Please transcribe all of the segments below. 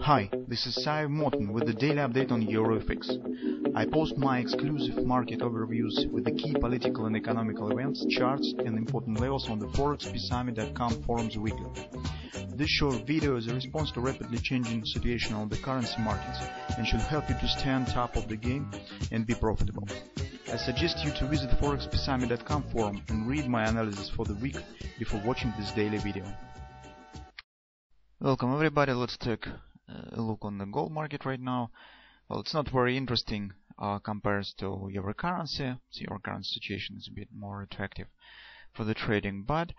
Hi, this is Sive Morten with the daily update on EuroFX. I post my exclusive market overviews with the key political and economical events, charts and important levels on the ForexPeaceArmy.com forums weekly. This short video is a response to rapidly changing situation on the currency markets and should help you to stay on top of the game and be profitable. I suggest you to visit ForexPeaceArmy.com forum and read my analysis for the week before watching this daily video. Welcome everybody, let's take a look on the gold market right now. Well, it's not very interesting compared to euro currency. The euro currency situation is a bit more attractive for the trading, but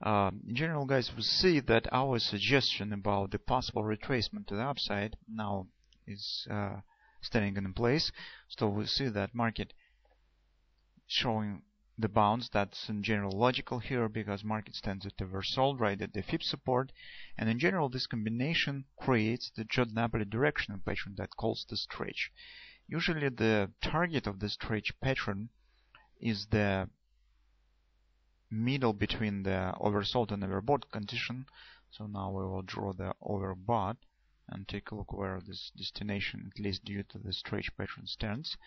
in general, guys, we see that our suggestion about the possible retracement to the upside now is standing in place. So we see that market showing the bounce. That's in general logical here because market stands at oversold right at the fib support, and in general this combination creates the Jordan directional pattern that calls the stretch. Usually the target of the stretch pattern is the middle between the oversold and overbought condition. So now we will draw the overbought and take a look where this destination, at least due to the stretch pattern, stands.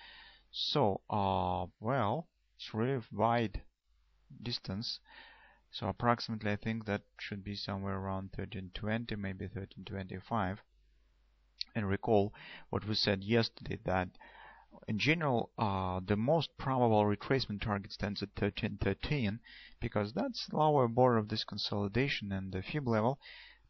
So well, it's really wide distance, so approximately I think that should be somewhere around 1320, maybe 1325. And recall what we said yesterday, that in general the most probable retracement target stands at 1313 because that's the lower border of this consolidation and the fib level.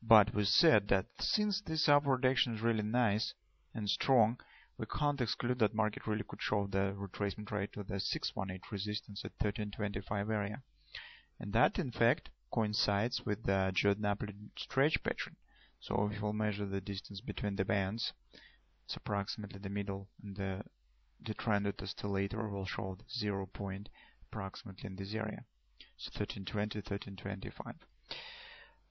But we said that since this upward action is really nice and strong, we can't exclude that market really could show the retracement rate to the 618 resistance at 1325 area. And that in fact coincides with the Jordan stretch pattern. So if we'll measure the distance between the bands, it's approximately the middle, and the trend oscillator will show the 0 point approximately in this area. So 1320, 1325.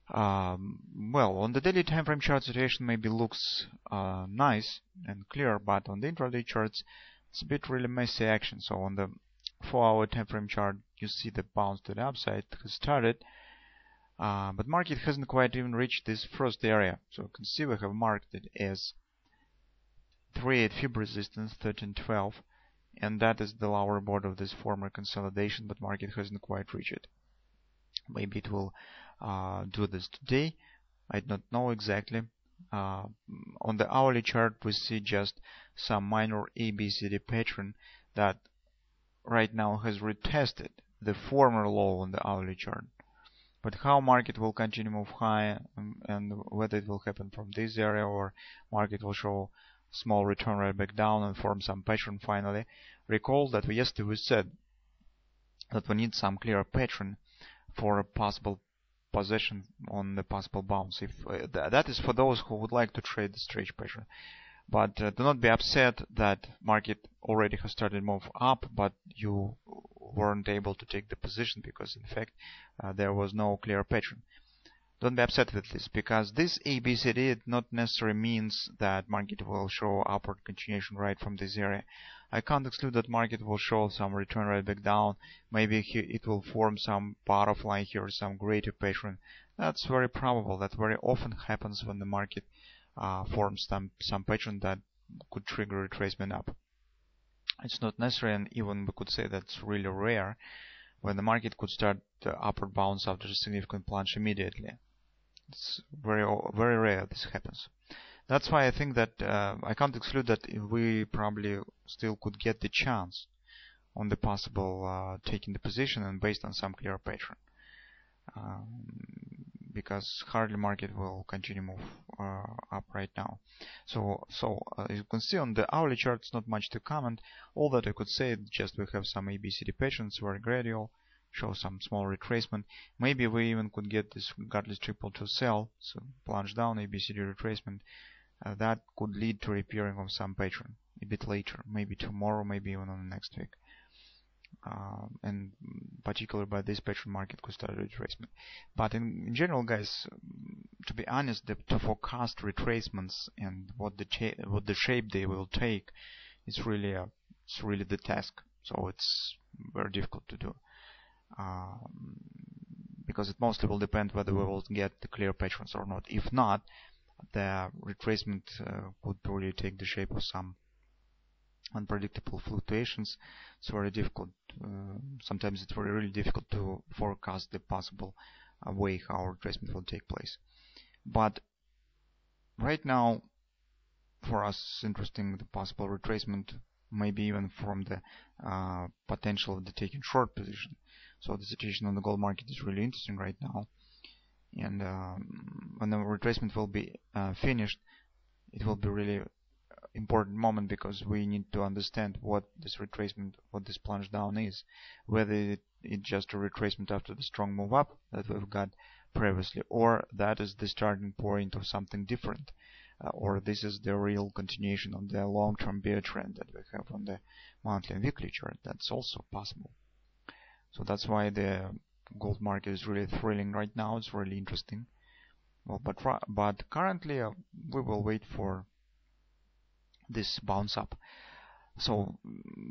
Well, on the daily time frame chart, situation maybe looks nice and clear, but on the intraday charts it's a bit really messy action. So on the 4-hour time frame chart you see the bounce to the upside has started, but market hasn't quite even reached this first area. So you can see we have marked it as 3.8 fib resistance 1312, and that is the lower border of this former consolidation, but market hasn't quite reached it. Maybe it will do this today, I don't know exactly. On the hourly chart we see just some minor ABCD pattern that right now has retested the former low on the hourly chart. But how market will continue to move high, and whether it will happen from this area or market will show small return right back down and form some pattern finally. Recall that yesterday we said that we need some clear pattern for a possible position on the possible bounce. If that is for those who would like to trade the stretch pattern. But do not be upset that market already has started to move up, but you weren't able to take the position because in fact there was no clear pattern. Don't be upset with this, because this ABCD not necessarily means that market will show upward continuation right from this area. I can't exclude that market will show some return right back down. Maybe it will form some butterfly here, some greater pattern. That's very probable. That very often happens when the market forms some pattern that could trigger retracement up. It's not necessary, and even we could say that's really rare, when the market could start the upward bounce after a significant plunge immediately. It's very rare this happens. That's why I think that I can't exclude that we probably still could get the chance on the possible taking the position and based on some clear pattern, because hardly market will continue move up right now. So as you can see on the hourly chart, it's not much to comment. All that I could say is just we have some ABCD patterns, very gradual, show some small retracement. Maybe we even could get this regardless triple to sell, so plunge down, ABCD retracement. That could lead to repairing of some pattern a bit later, maybe tomorrow, maybe even on the next week. And particularly by this pattern, market could start retracement. But in general, guys, to be honest, to forecast retracements and what the shape they will take is really the task. So it's very difficult to do. Because it mostly will depend whether we will get the clear patterns or not. If not, the retracement could really take the shape of some unpredictable fluctuations. It's very difficult. Sometimes it's really difficult to forecast the possible way how retracement will take place. But right now, for us, interesting the possible retracement, maybe even from the potential of the taking short position. So the situation on the gold market is really interesting right now. And when the retracement will be finished, it will be really important moment, because we need to understand what this retracement, what this plunge down is, whether it's just a retracement after the strong move up that we've got previously, or that is the starting point of something different, or this is the real continuation of the long-term bear trend that we have on the monthly and weekly chart. That's also possible. So that's why the gold market is really thrilling right now. It's really interesting. Well, but currently we will wait for this bounce up. So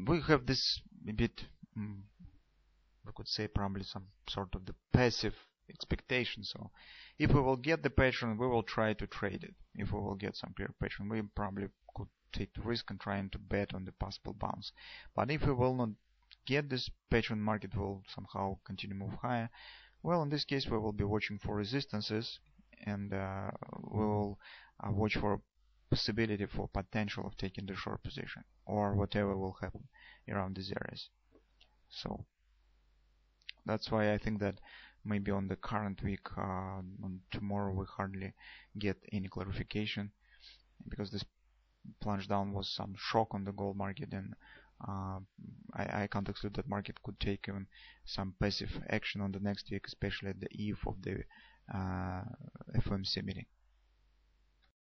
we have this a bit, we could say probably some sort of the passive expectation. So if we will get the pattern, we will try to trade it. If we will get some clear pattern, we probably could take the risk and trying to bet on the possible bounce. But if we will not get this pattern, market will somehow continue to move higher. Well, in this case, we will be watching for resistances, and we will watch for possibility for potential of taking the short position, or whatever will happen around these areas. So that's why I think that maybe on the current week, on tomorrow, we hardly get any clarification, because this plunge down was some shock on the gold market, and I can't exclude that market could take even some passive action on the next week, especially at the eve of the FOMC meeting.